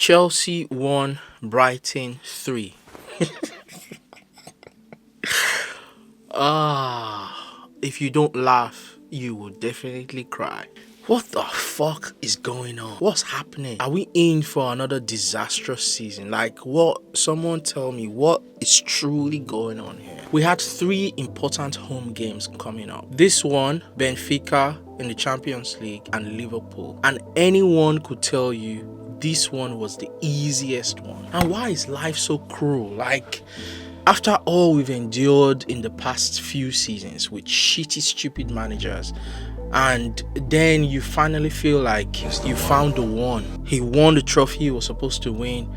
Chelsea 1, Brighton 3. If you don't laugh, you will definitely cry. What the fuck is going on? What's happening? Are we in for another disastrous season? Like, what? Someone tell me what is truly going on here. We had 3 important home games coming up. This one, Benfica in the Champions League, and Liverpool. And anyone could tell you this one was the easiest one. And why is life so cruel? Like, after all we've endured in the past few seasons with shitty, stupid managers, and then you finally feel like you found the one. He won the trophy he was supposed to win,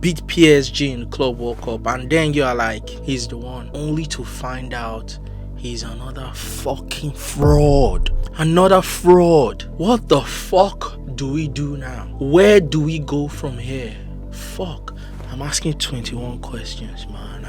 beat PSG in the Club World Cup, and then you're like, he's the one. Only to find out he's another fucking fraud. Another fraud. What the fuck do we do now? Where do we go from here? Fuck. I'm asking 21 questions, man.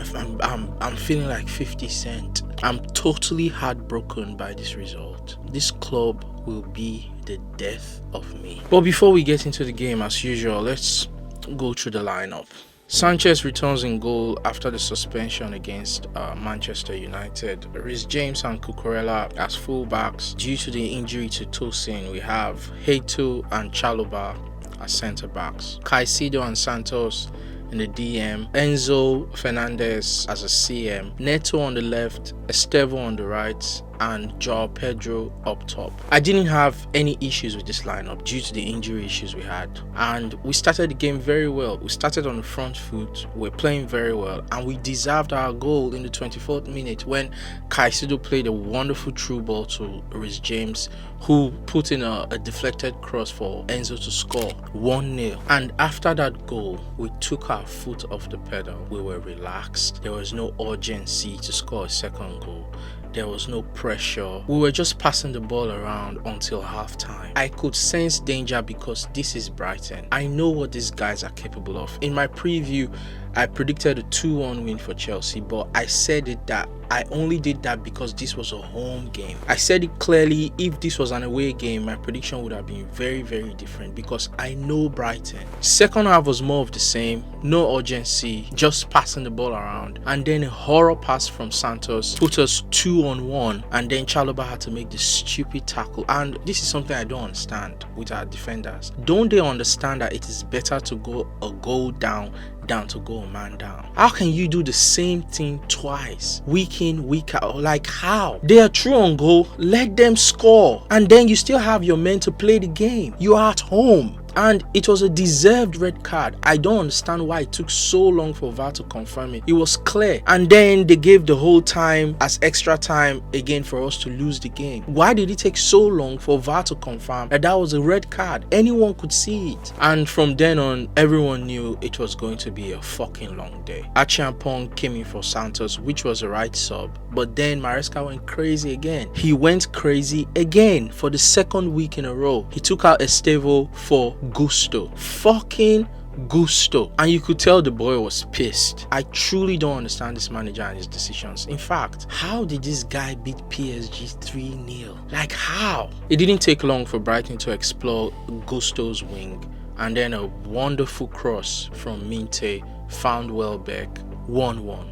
I'm feeling like 50 Cent. I'm totally heartbroken by this result. This club will be the death of me. But before we get into the game, as usual, let's go through the lineup. Sanchez returns in goal after the suspension against Manchester United. Reece James and Cucurella as fullbacks. Due to the injury to Tosin, we have Heito and Chalobah as centre backs. Caicedo and Santos in the DM, Enzo Fernandez as a CM, Neto on the left, Estevo on the right, and Joao Pedro up top. I didn't have any issues with this lineup due to the injury issues we had, and we started the game very well. We started on the front foot, we're playing very well, and we deserved our goal in the 24th minute when Caicedo played a wonderful through ball to Reece James, who put in a deflected cross for Enzo to score 1-0. And after that goal, we took our foot off the pedal. We were relaxed. There was no urgency to score a second goal. There was no pressure. We were just passing the ball around until halftime. I could sense danger because this is Brighton. I know what these guys are capable of. In my preview, I predicted a 2-1 win for Chelsea, but I said it that I only did that because this was a home game. I said it clearly. If this was an away game, my prediction would have been very, very different because I know Brighton. Second half was more of the same. No urgency, just passing the ball around. And then a horror pass from Santos put us 2-on-1, and then Chalobah had to make the stupid tackle. And this is something I don't understand with our defenders. Don't they understand that it is better to go a goal down than to go a man down? How can you do the same thing twice, week in, week out? Like, how? They are true on goal, let them score, and then you still have your men to play the game. You are at home. And it was a deserved red card. I don't understand why it took so long for VAR to confirm it. It was clear. And then they gave the whole time as extra time again for us to lose the game. Why did it take so long for VAR to confirm that that was a red card? Anyone could see it. And from then on, everyone knew it was going to be a fucking long day. Achiampong came in for Santos, which was a right sub. But then Maresca went crazy again. He went crazy again for the second week in a row. He took out Estevo for Gusto. Fucking Gusto. And you could tell the boy was pissed. I truly don't understand this manager and his decisions. In fact, how did this guy beat PSG 3-0? Like, how? It didn't take long for Brighton to explore Gusto's wing, and then a wonderful cross from Minte found Welbeck. 1-1.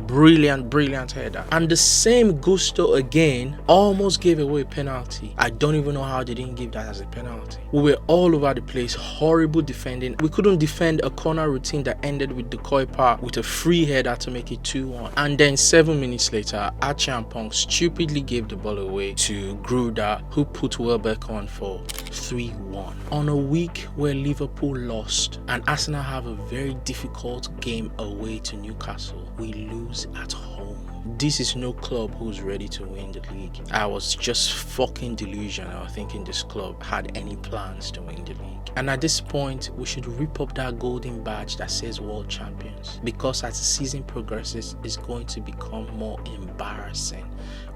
Brilliant header. And the same Gusto again almost gave away a penalty. I don't even know how they didn't give that as a penalty. We were all over the place, horrible defending. We couldn't defend a corner routine that ended with the Kuiper with a free header to make it 2-1. And then 7 minutes later, Achiampong stupidly gave the ball away to Gruda, who put Welbeck on for 3-1. On a week where Liverpool lost and Arsenal have a very difficult game away to Newcastle, we lose at home. This is no club who's ready to win the league. I was just fucking delusional thinking this club had any plans to win the league. And at this point, we should rip up that golden badge that says world champions, because as the season progresses, it's going to become more embarrassing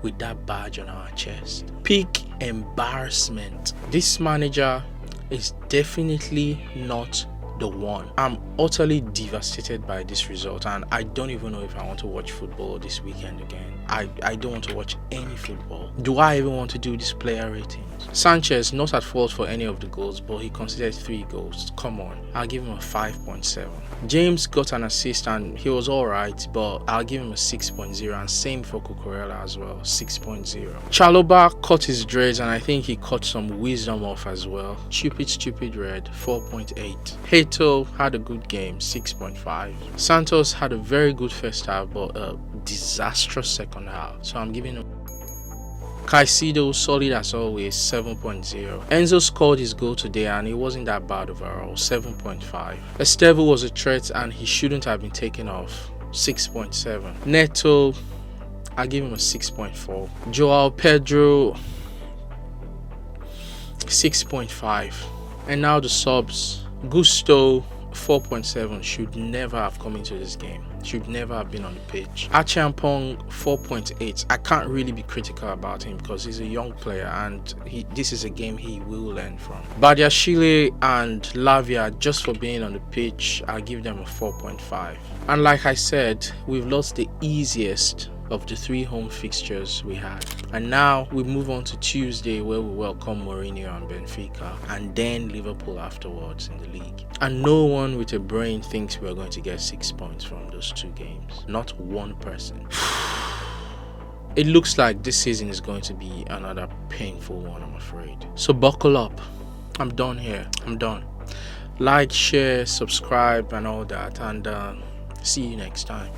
with that badge on our chest. Peak embarrassment. This manager is definitely not the one. I'm utterly devastated by this result, and I don't even know if I want to watch football this weekend again. I don't want to watch any football. Do I even want to do this player ratings? Sanchez, not at fault for any of the goals, but he conceded 3 goals. Come on, I'll give him a 5.7. James got an assist and he was alright, but I'll give him a 6.0, and same for Cucurella as well, 6.0. Chalobah cut his dreads and I think he cut some wisdom off as well. Stupid red, 4.8. Heto had a good game, 6.5. Santos had a very good first half but a disastrous second half, so I'm giving him. Caicedo, solid as always, 7.0. Enzo scored his goal today and it wasn't that bad overall, 7.5. Estevao was a threat and he shouldn't have been taken off, 6.7. Neto, I give him a 6.4. Joao Pedro, 6.5. And now the subs. Gusto, 4.7, should never have come into this game, should never have been on the pitch. Achampong, 4.8. I can't really be critical about him because he's a young player and this is a game he will learn from. Badiashile and Lavia, just for being on the pitch, I'll give them a 4.5. And like I said, we've lost the easiest of the 3 home fixtures we had, and now we move on to Tuesday where we welcome Mourinho and Benfica, and then Liverpool afterwards in the league. And no one with a brain thinks we're going to get 6 points from those 2 games. Not one person. It looks like this season is going to be another painful one, I'm afraid. So buckle up. I'm done here. I'm done. Like, share, subscribe and all that, and see you next time.